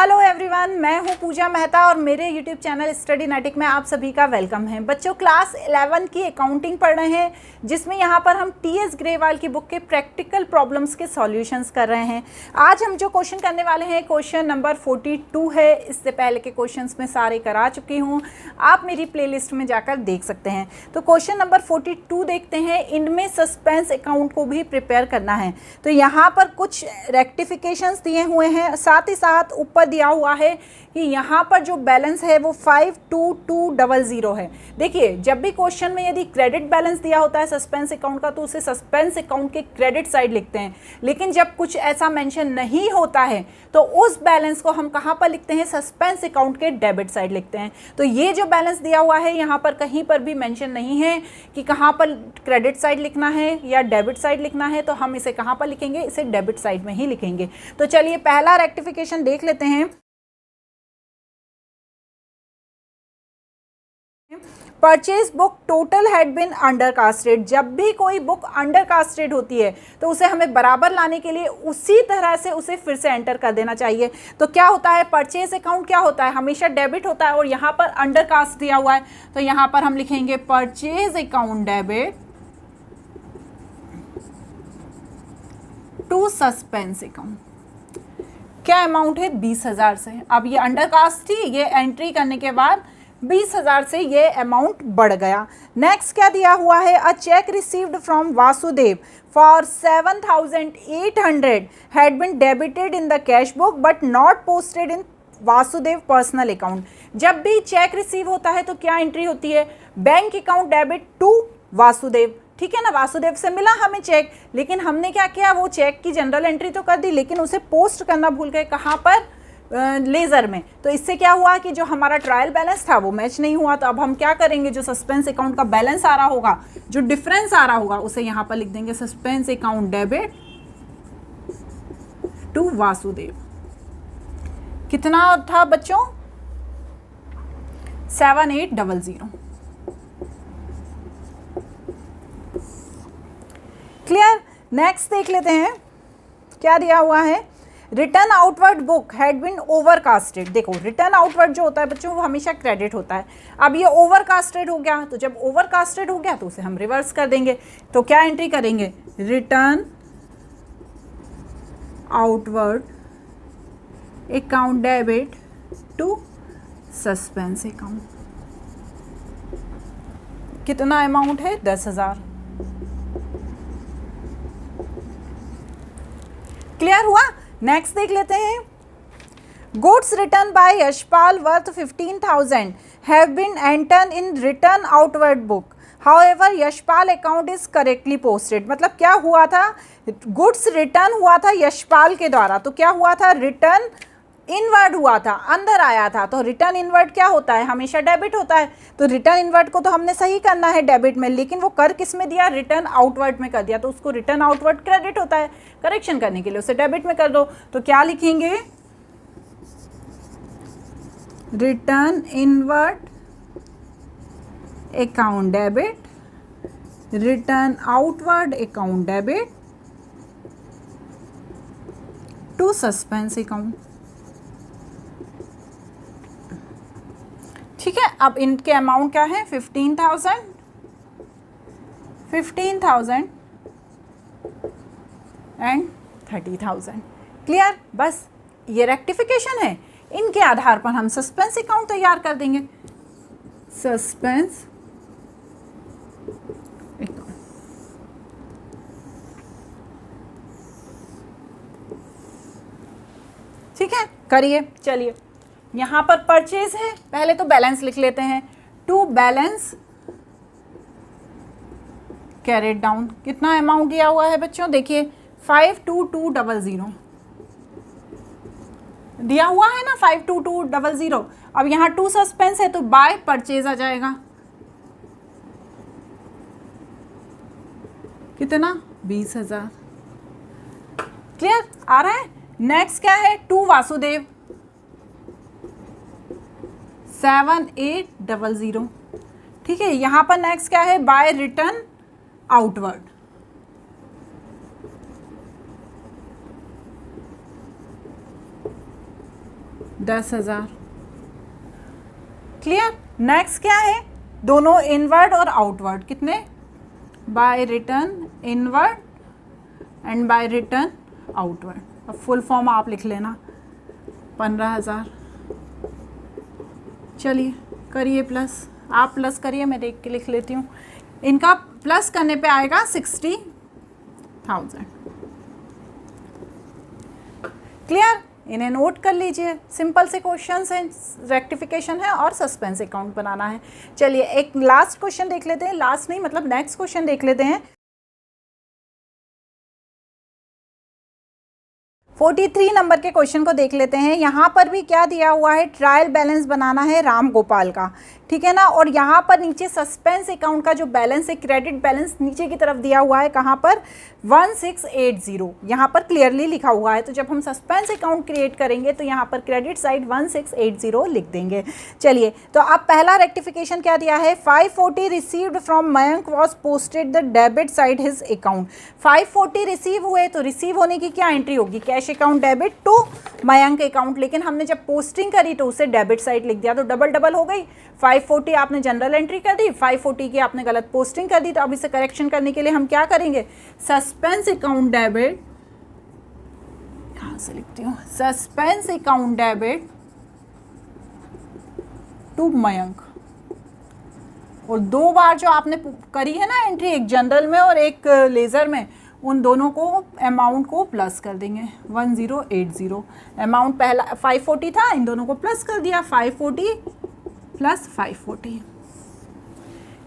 Hello everyone, मैं हूं पूजा मेहता और मेरे यूट्यूब चैनल स्टडीनेटिक में आप सभी का वेलकम है। बच्चों, क्लास 11 की अकाउंटिंग पढ़ रहे हैं, जिसमें यहां पर हम टीएस ग्रेवाल की बुक के प्रैक्टिकल प्रॉब्लम्स के सॉल्यूशंस कर रहे हैं। आज हम जो क्वेश्चन करने वाले हैं क्वेश्चन नंबर 42 है। इससे पहले के क्वेश्चंस में सारे करा चुकी हूँ, आप मेरी प्लेलिस्ट में जाकर देख सकते हैं। तो क्वेश्चन नंबर 42 देखते हैं। इनमें सस्पेंस अकाउंट को भी प्रिपेयर करना है। तो यहाँ पर कुछ रेक्टिफिकेशंस दिए हुए हैं, साथ ही साथ ऊपर दिया हुआ है कि यहाँ पर जो बैलेंस है वो 52200 है। देखिए, जब भी क्वेश्चन में यदि क्रेडिट बैलेंस दिया होता है सस्पेंस अकाउंट का, तो उसे सस्पेंस अकाउंट के क्रेडिट साइड लिखते हैं। लेकिन जब कुछ ऐसा मेंशन नहीं होता है तो उस बैलेंस को हम कहाँ पर लिखते हैं? सस्पेंस अकाउंट के डेबिट साइड लिखते हैं। तो ये जो बैलेंस दिया हुआ है यहाँ पर कहीं पर भी मेंशन नहीं है कि कहाँ पर क्रेडिट साइड लिखना है या डेबिट साइड लिखना है, तो हम इसे कहाँ पर लिखेंगे? इसे डेबिट साइड में ही लिखेंगे। तो चलिए पहला रेक्टिफिकेशन देख लेते हैं। Purchase book total had been undercasted. जब भी कोई बुक अंडरकास्टेड होती है तो उसे हमें बराबर लाने के लिए उसी तरह से उसे फिर से एंटर कर देना चाहिए। तो क्या होता है? परचेज अकाउंट क्या होता है? हमेशा डेबिट होता है, और यहाँ पर अंडरकास्ट दिया हुआ है तो यहाँ पर हम लिखेंगे purchase account debit to suspense account. क्या अमाउंट है? 20,000 से। अब ये अंडरकास्ट थी, ये एंट्री करने के बाद 20,000 से ये अमाउंट बढ़ गया। नेक्स्ट क्या दिया हुआ है? A cheque received from Vasudev for 7,800 had been debited in the cash book but not posted in Vasudev personal account. जब भी चेक रिसीव होता है तो क्या एंट्री होती है? Bank account debit to Vasudev. ठीक है ना, वासुदेव से मिला हमें चेक, लेकिन हमने क्या किया? वो चेक की जनरल एंट्री तो कर दी, लेकिन उसे पोस्ट करना भूल गए। कहाँ पर? लेज़र में। तो इससे क्या हुआ कि जो हमारा ट्रायल बैलेंस था वो मैच नहीं हुआ। तो अब हम क्या करेंगे? जो सस्पेंस अकाउंट का बैलेंस आ रहा होगा, जो डिफरेंस आ रहा होगा, उसे यहाँ पर लिख देंगे suspense account debit to Vasudev. कितना था बच्चों? 7,800। क्लियर? नेक्स्ट देख लेते हैं क्या दिया हुआ है। Return outward book had been overcasted. देखो, रिटर्न आउटवर्ड जो होता है बच्चों वो हमेशा क्रेडिट होता है। अब ये ओवरकास्टेड हो गया, तो जब ओवरकास्टेड हो गया तो उसे हम रिवर्स कर देंगे। तो क्या एंट्री करेंगे? Return outward account debit to suspense account. कितना अमाउंट है? 10,000। क्लियर हुआ? नेक्स्ट देख लेते हैं। Goods return by Yashpal worth 15,000 have been entered in return outward book, however Yashpal account is correctly posted. मतलब क्या हुआ था? गुड्स रिटर्न हुआ था यशपाल के द्वारा, तो क्या हुआ था? रिटर्न इनवर्ड हुआ था, अंदर आया था। तो रिटर्न इनवर्ड क्या होता है? हमेशा डेबिट होता है। तो रिटर्न इनवर्ड को तो हमने सही करना है डेबिट में, लेकिन वो कर किस में दिया? रिटर्न आउटवर्ड में कर दिया। तो उसको रिटर्न आउटवर्ड क्रेडिट होता है, करेक्शन करने के लिए उसे डेबिट में कर दो। तो क्या लिखेंगे? Return inward account debit, return outward account debit to suspense account. ठीक है, अब इनके अमाउंट क्या है? 15,000 एंड 30,000। क्लियर? बस ये रेक्टिफिकेशन है, इनके आधार पर हम सस्पेंस अकाउंट तैयार कर देंगे। Suspense account. ठीक है, करिए। चलिए, यहाँ पर परचेज है, पहले तो बैलेंस लिख लेते हैं। To balance carried down. कितना अमाउंट दिया हुआ है बच्चों? देखिए 52200 दिया हुआ है ना, 52200। अब यहाँ टू सस्पेंस है तो बाय परचेज आ जाएगा। कितना? 20,000। क्लियर? आ रहा है? नेक्स्ट क्या है? टू वासुदेव 7,800। ठीक है, यहाँ पर नेक्स्ट क्या है? By return outward. 10,000। Clear. Next क्या है, दोनों इनवर्ड और आउटवर्ड कितने, by return inward and by return outward. अब फुल फॉर्म आप लिख लेना 15,000। चलिए करिए प्लस, आप प्लस करिए, मैं देख के लिख लेती हूँ। इनका प्लस करने पे आएगा 60,000। क्लियर, इन्हें नोट कर लीजिए। सिंपल से क्वेश्चन हैं, रेक्टिफिकेशन है और सस्पेंस अकाउंट बनाना है। चलिए एक लास्ट क्वेश्चन देख लेते हैं, लास्ट नहीं मतलब नेक्स्ट क्वेश्चन देख लेते हैं। 43 नंबर के क्वेश्चन को देख लेते हैं। यहाँ पर भी क्या दिया हुआ है, ट्रायल बैलेंस बनाना है राम गोपाल का, ठीक है ना। और यहाँ पर नीचे सस्पेंस अकाउंट का जो बैलेंस है, क्रेडिट बैलेंस नीचे की तरफ दिया हुआ है, कहाँ पर 1680, यहाँ पर क्लियरली लिखा हुआ है। तो जब हम सस्पेंस अकाउंट क्रिएट करेंगे तो यहाँ पर क्रेडिट साइड 1680 लिख देंगे। चलिए तो अब पहला रेक्टिफिकेशन क्या दिया है, 540 received from Mayank was posted the debit side his account. 540 receive हुए तो रिसीव होने की क्या एंट्री होगी, cash account debit to Mayank account, लेकिन हमने जब पोस्टिंग करी तो उसे डेबिट साइड लिख दिया, तो डबल डबल हो गई। 540 आपने जनरल एंट्री कर दी, 540 की आपने गलत पोस्टिंग कर दी। तो अब इसे करेक्शन करने के लिए हम क्या करेंगे, सस्पेंस अकाउंट डेबिट, यहां से लिखती हूँ, suspense account debit to Mayank. और दो बार जो आपने करी है ना एंट्री, एक जनरल में और एक लेजर में, उन दोनों को अमाउंट को प्लस कर देंगे 1080। अमाउंट पहला 540 था, इन दोनों को प्लस कर दिया, 540 प्लस 540।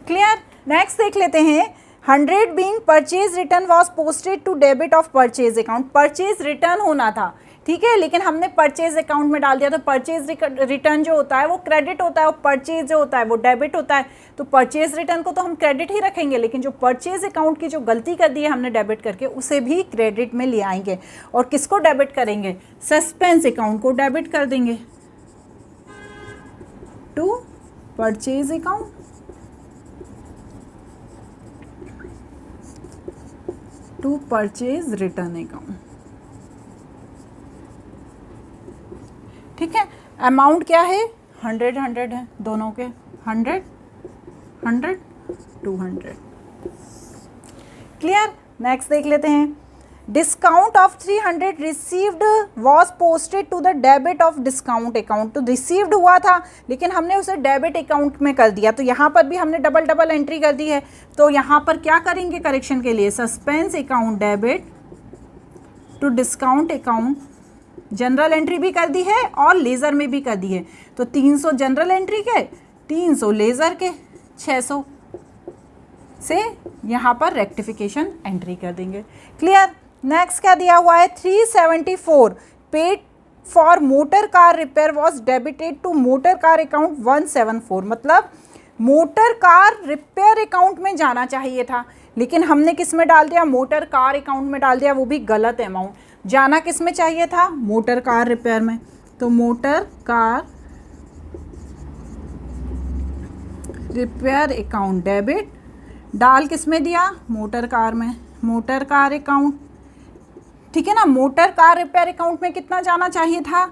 क्लियर। नेक्स्ट देख लेते हैं, 100 being purchase return was posted to debit of purchase account. Purchase return होना था, ठीक है, लेकिन हमने परचेज अकाउंट में डाल दिया। तो परचेज रिटर्न जो होता है वो क्रेडिट होता है और परचेज जो होता है वो डेबिट होता है। तो परचेज रिटर्न को तो हम क्रेडिट ही रखेंगे, लेकिन जो परचेज अकाउंट की जो गलती कर दी है हमने डेबिट करके, उसे भी क्रेडिट में ले आएंगे। और किसको डेबिट करेंगे, सस्पेंस अकाउंट को डेबिट कर देंगे to purchase account. To purchase return account, ठीक है। अमाउंट क्या है, 100 है दोनों के, 100 200। क्लियर। नेक्स्ट देख लेते हैं, discount of 300 received was posted to the debit of discount account. तो रिसीव्ड हुआ था लेकिन हमने उसे डेबिट अकाउंट में कर दिया, तो यहाँ पर भी हमने डबल डबल एंट्री कर दी है। तो यहाँ पर क्या करेंगे करेक्शन के लिए, suspense account debit to discount account, journal entry भी कर दी है और लेज़र में भी कर दी है। तो 300 जनरल एंट्री के, 300 लेज़र के, 600 से यहाँ पर रेक्टिफिकेशन एंट्री कर देंगे। क्लियर। नेक्स्ट क्या दिया हुआ है, 374 paid for motor car repair was debited to motor car account 174। मतलब मोटर कार रिपेयर अकाउंट में जाना चाहिए था, लेकिन हमने किस में डाल दिया, मोटर कार अकाउंट में डाल दिया, वो भी गलत अमाउंट। जाना किस में चाहिए था, मोटर कार रिपेयर में। तो motor car repair account debit डाल किस में दिया, मोटर कार में, मोटर कार अकाउंट, ठीक है ना। मोटर कार रिपेयर अकाउंट में कितना जाना चाहिए था,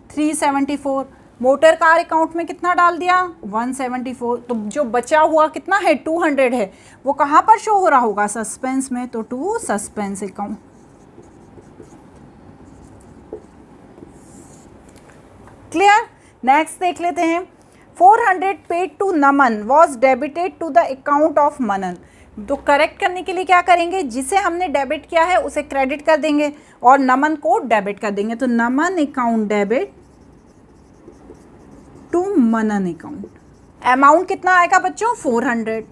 374। मोटर कार अकाउंट में कितना डाल दिया, 174। तो जो बचा हुआ कितना है, 200 है, वो कहाँ पर शो हो रहा होगा, सस्पेंस में। तो to suspense account. Clear. Next देख लेते हैं, 400 paid to Naman was debited to the account of Manan. तो करेक्ट करने के लिए क्या करेंगे, जिसे हमने डेबिट किया है उसे क्रेडिट कर देंगे और नमन को डेबिट कर देंगे। तो Naman account debit to Manan account. Amount कितना आएगा बच्चों, 400।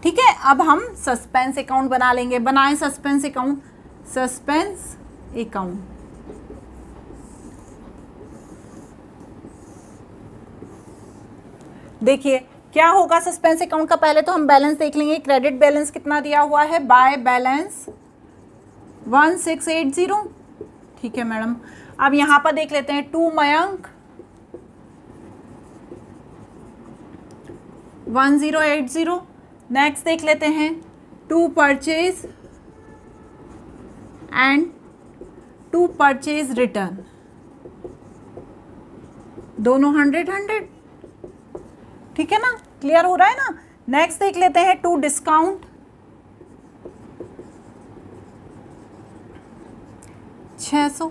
ठीक है। अब हम सस्पेंस अकाउंट बना लेंगे। बनाएं सस्पेंस अकाउंट, सस्पेंस अकाउंट। देखिए क्या होगा सस्पेंस अकाउंट का, पहले तो हम बैलेंस देख लेंगे। क्रेडिट बैलेंस कितना दिया हुआ है, बाय बैलेंस 1680। ठीक है मैडम। अब यहां पर देख लेते हैं, टू मयंक 1080। नेक्स्ट देख लेते हैं, to purchase and to purchase return. दोनों 100-100, ठीक है ना, क्लियर हो रहा है ना। नेक्स्ट देख लेते हैं टू डिस्काउंट, 600।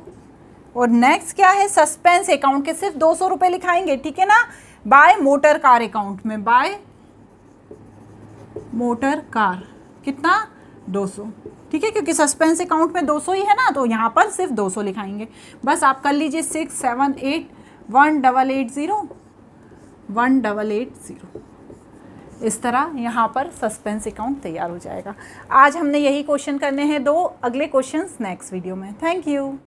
और नेक्स्ट क्या है, सस्पेंस अकाउंट के सिर्फ 200 रुपये लिखाएंगे, ठीक है ना, बाय मोटर कार अकाउंट में, बाय मोटर कार कितना 200, ठीक है, क्योंकि सस्पेंस अकाउंट में 200 ही है ना, तो यहाँ पर सिर्फ 200 लिखाएंगे। बस आप कर लीजिए 6781880 इस तरह यहाँ पर सस्पेंस अकाउंट तैयार हो जाएगा। आज हमने यही क्वेश्चन करने हैं 2, अगले क्वेश्चंस नेक्स्ट वीडियो में। Thank you.